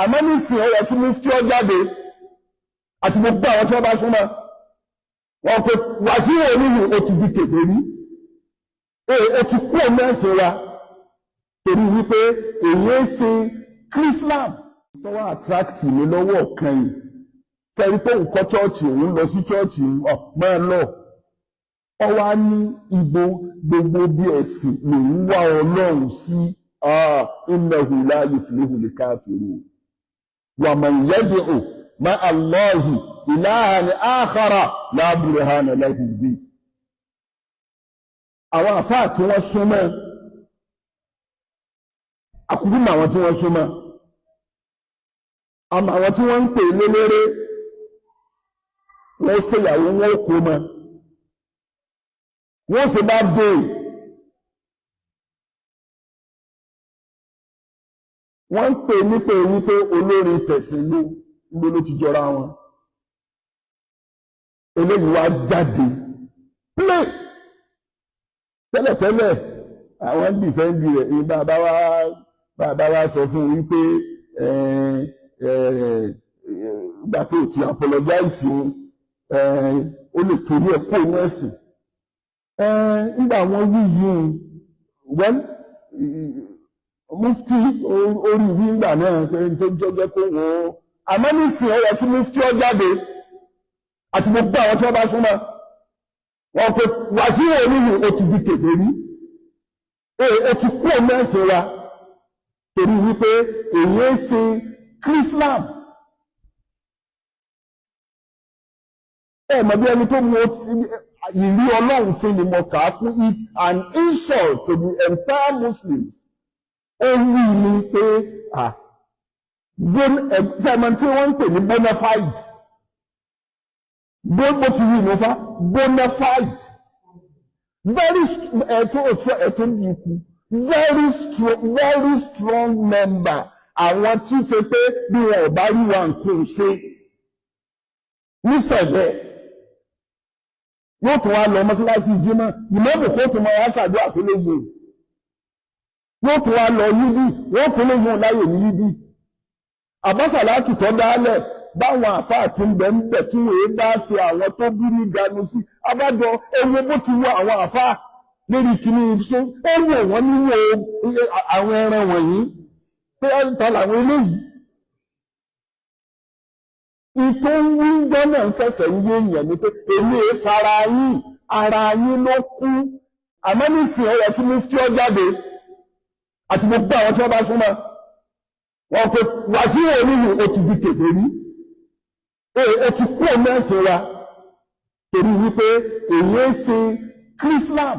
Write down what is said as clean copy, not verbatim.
àmọ́ nísìnyí ó yẹ kí mufti ó jáde àti gbogbo àwọn tí wọ́n bá súnmọ́ wọn pé Wasiu oníhù ó ti di kèfèrí ó ti kú ọmọ ẹ̀sìn wa torí wípé èyí ṣe Islam tó wá attract mi lọ́wọ́ kan yìí fẹ́rí pé nǹkan chọ́ọ̀chì òun lọ sí chọ́ọ̀chì máa lọ ọ wá ní ibo gbogbo bí ẹ̀sìn lòun wá Ọlọ́run sí innahu la yuflihul kafirun wa man yad'u ma'a Allahi ilahan akhara la burhana lahu bi. Àwọn àfáà tí wọ́n súnmọ́ àkúrú mọ́ àwọn tí wọ́n súnmọ́ àmọ́ àwọn tí wọ́n ń pè lélẹ́rẹ́ wọ́n ṣèyàwó wọn kó mọ́ wọ́n sì bá dé wọ́n ń pè nípe wípé olórin tẹ̀sìn ló ti jọra wọn eléyìí wá jáde play tẹ́lẹ̀tẹ́lẹ̀ àwọn dìfẹ́ǹdì rẹ̀ ní bàbá wa sọ fún wípé gbà pé ti apologize ó lè torí ẹ̀ kó inú ẹ̀sìn nígbà wọn wí yìí wọ́n mufti orí ìwé ńgbà náà pé tó jẹ́ kó wọ́n àmọ́ nísìnyí ó yẹ kí mufti ó jáde àti gbogbo àwọn tí wọ́n bá súnmọ́ wọn pé Wasiu oníhù ó ti di kèfèrí ó ti kú ọmọ ẹ̀sìn wa torí wípé èyí ṣe Islam mọ̀ bí ẹni tó mú ìrí Ọlọ́run fún ni mo kà á kún it an insult to the entire Muslims ó wí ni pé ṣẹ́mọ̀ tí wọ́n ń pè ní bona fide bó ti wí ní fa bona fide very strong member àwọn tí ṣe pé bí wọn ò bá rí wa nǹkan ṣe nísẹ̀gbẹ́ yóò tún wá lọ mọ́sálásí ìjímọ̀ ìmọ̀bù kó tún máa wá ṣàdúrà fún lóyún yóò tún wá lọ yídì wọ́n fún lóyún láyè ní yídì àbásàlátù tó dálẹ̀ báwọn àfáà tí ń bẹ̀ ń bẹ̀ tí wọ́n bá ṣe àwọn tó bí ní ganu sí abájọ ewu bó ti wọ àwọn àfáà lórí kìíní ìfúnṣe ó wọ̀ wọ́n níwò àwọn ẹran wọ̀nyí pé ọ̀tá làwọn eléyìí ìtò ń wí gbọ́nà ń ṣẹ̀ṣẹ̀ ń yé èèyàn ni pé èmi sára yín ara yín ló kú àmọ́ nísìnyí ó yẹ kí mufti ó jáde àti gbogbo àwọn tí wọ́n bá súnmọ́ wọn pé Wasiu oníhù ó ti di kèfèrí ó ti kú ọmọ ẹ̀sìn wa torí wípé èyí ṣe Islam